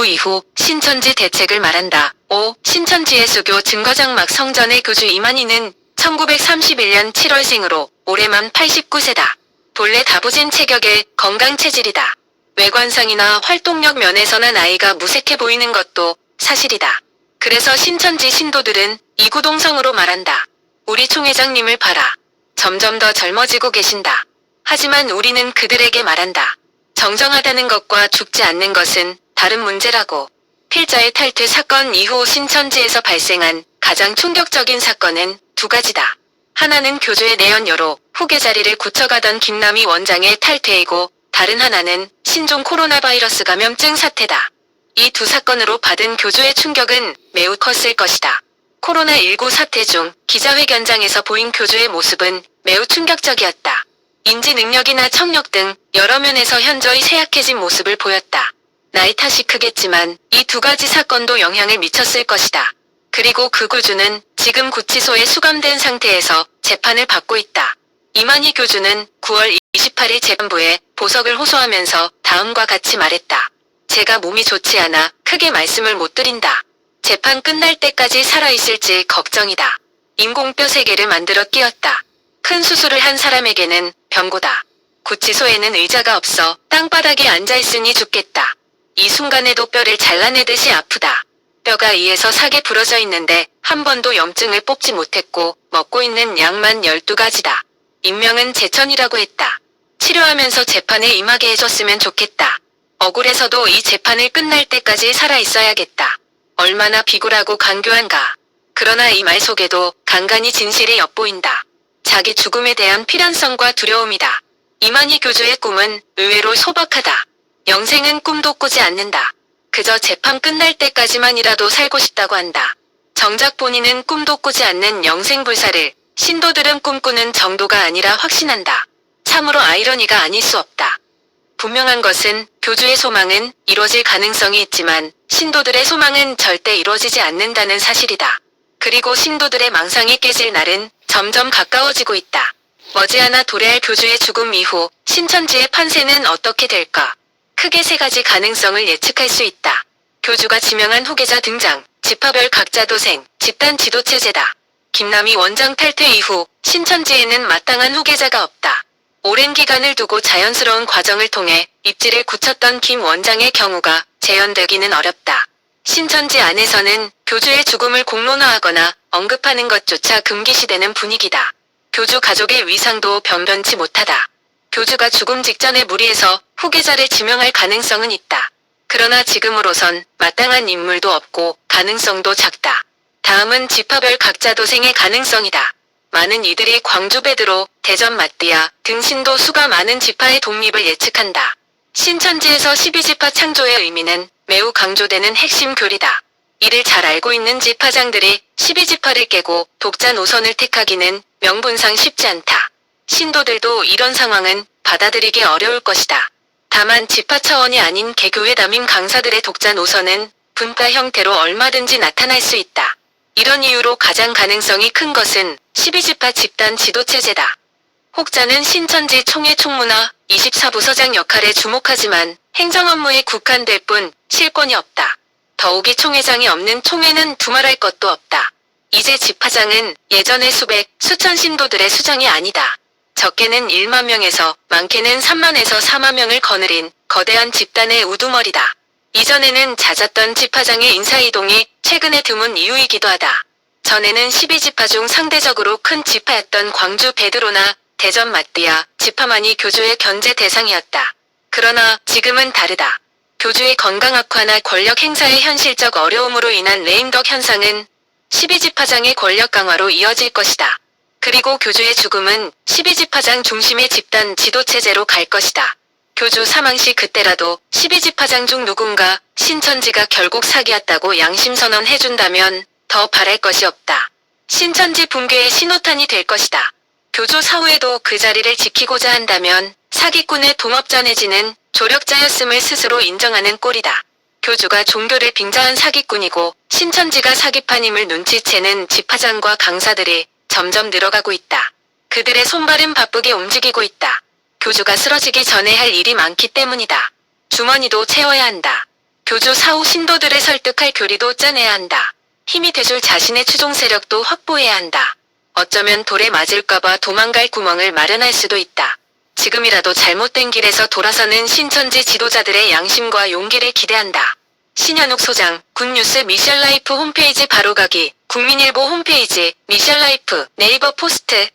코로나19 이후 신천지 대책을 말한다. 5. 신천지의 수교 증거장막 성전의 교주 이만희는 1931년 7월생으로 올해 만 89세다. 본래 다부진 체격의 건강 체질이다. 외관상이나 활동력 면에서나 나이가 무색해 보이는 것도 사실이다. 그래서 신천지 신도들은 이구동성으로 말한다. 우리 총회장님을 봐라. 점점 더 젊어지고 계신다. 하지만 우리는 그들에게 말한다. 정정하다는 것과 죽지 않는 것은 다른 문제라고. 필자의 탈퇴 사건 이후 신천지에서 발생한 가장 충격적인 사건은 두 가지다. 하나는 교주의 내연녀로 후계 자리를 굳혀가던 김남희 원장의 탈퇴이고, 다른 하나는 신종 코로나 바이러스 감염증 사태다. 이 두 사건으로 받은 교주의 충격은 매우 컸을 것이다. 코로나19 사태 중 기자회견장에서 보인 교주의 모습은 매우 충격적이었다. 인지 능력이나 청력 등 여러 면에서 현저히 쇠약해진 모습을 보였다. 나이 탓이 크겠지만 이 두 가지 사건도 영향을 미쳤을 것이다. 그리고 그 교주는 지금 구치소에 수감된 상태에서 재판을 받고 있다. 이만희 교주는 9월 28일 재판부에 보석을 호소하면서 다음과 같이 말했다. 제가 몸이 좋지 않아 크게 말씀을 못 드린다. 재판 끝날 때까지 살아있을지 걱정이다. 인공뼈 3개를 만들어 끼웠다. 큰 수술을 한 사람에게는 병고다. 구치소에는 의자가 없어 땅바닥에 앉아있으니 죽겠다. 이 순간에도 뼈를 잘라내듯이 아프다. 뼈가 2에서 4개 부러져 있는데 한 번도 염증을 뽑지 못했고 먹고 있는 약만 12가지다. 인명은 제천이라고 했다. 치료하면서 재판에 임하게 해줬으면 좋겠다. 억울해서도 이 재판을 끝날 때까지 살아있어야겠다. 얼마나 비굴하고 간교한가. 그러나 이 말 속에도 간간히 진실이 엿보인다. 자기 죽음에 대한 필연성과 두려움이다. 이만희 교주의 꿈은 의외로 소박하다. 영생은 꿈도 꾸지 않는다. 그저 재판 끝날 때까지만이라도 살고 싶다고 한다. 정작 본인은 꿈도 꾸지 않는 영생불사를 신도들은 꿈꾸는 정도가 아니라 확신한다. 참으로 아이러니가 아닐 수 없다. 분명한 것은 교주의 소망은 이루어질 가능성이 있지만 신도들의 소망은 절대 이루어지지 않는다는 사실이다. 그리고 신도들의 망상이 깨질 날은 점점 가까워지고 있다. 머지않아 도래할 교주의 죽음 이후 신천지의 판세는 어떻게 될까? 크게 3가지 가능성을 예측할 수 있다. 교주가 지명한 후계자 등장, 지파별 각자 도생, 집단 지도체제다. 김남희 원장 탈퇴 이후 신천지에는 마땅한 후계자가 없다. 오랜 기간을 두고 자연스러운 과정을 통해 입지를 굳혔던 김 원장의 경우가 재현되기는 어렵다. 신천지 안에서는 교주의 죽음을 공론화하거나 언급하는 것조차 금기시되는 분위기다. 교주 가족의 위상도 변변치 못하다. 교주가 죽음 직전에 무리해서 후계자를 지명할 가능성은 있다. 그러나 지금으로선 마땅한 인물도 없고 가능성도 작다. 다음은 지파별 각자 도생의 가능성이다. 많은 이들이 광주 베드로, 대전 마띠아 등 신도 수가 많은 지파의 독립을 예측한다. 신천지에서 12지파 창조의 의미는 매우 강조되는 핵심 교리다. 이를 잘 알고 있는 지파장들이 12지파를 깨고 독자 노선을 택하기는 명분상 쉽지 않다. 신도들도 이런 상황은 받아들이기 어려울 것이다. 다만 지파 차원이 아닌 개교회 담임 강사들의 독자 노선은 분파 형태로 얼마든지 나타날 수 있다. 이런 이유로 가장 가능성이 큰 것은 12지파 집단 지도체제다. 혹자는 신천지 총회 총무나 24부서장 역할에 주목하지만 행정 업무에 국한될 뿐 실권이 없다. 더욱이 총회장이 없는 총회는 두말할 것도 없다. 이제 지파장은 예전의 수백, 수천 신도들의 수장이 아니다. 적게는 1만 명에서 많게는 3만에서 4만 명을 거느린 거대한 집단의 우두머리다. 이전에는 잦았던 지파장의 인사이동이 최근에 드문 이유이기도 하다. 전에는 12지파 중 상대적으로 큰 지파였던 광주 베드로나 대전 마띠아 지파만이 교주의 견제 대상이었다. 그러나 지금은 다르다. 교주의 건강 악화나 권력 행사의 현실적 어려움으로 인한 레임덕 현상은 12지파장의 권력 강화로 이어질 것이다. 그리고 교주의 죽음은 12지파장 중심의 집단 지도체제로 갈 것이다. 교주 사망 시 그때라도 12지파장 중 누군가 신천지가 결국 사기였다고 양심선언 해준다면 더 바랄 것이 없다. 신천지 붕괴의 신호탄이 될 것이다. 교주 사후에도 그 자리를 지키고자 한다면 사기꾼의 동업자 내지는 조력자였음을 스스로 인정하는 꼴이다. 교주가 종교를 빙자한 사기꾼이고 신천지가 사기판임을 눈치채는 지파장과 강사들이 점점 늘어가고 있다. 그들의 손발은 바쁘게 움직이고 있다. 교주가 쓰러지기 전에 할 일이 많기 때문이다. 주머니도 채워야 한다. 교주 사후 신도들을 설득할 교리도 짜내야 한다. 힘이 돼줄 자신의 추종 세력도 확보해야 한다. 어쩌면 돌에 맞을까봐 도망갈 구멍을 마련할 수도 있다. 지금이라도 잘못된 길에서 돌아서는 신천지 지도자들의 양심과 용기를 기대한다. 신현욱 소장, 굿뉴스 미션라이프 홈페이지 바로가기, 국민일보 홈페이지, 미션라이프, 네이버 포스트.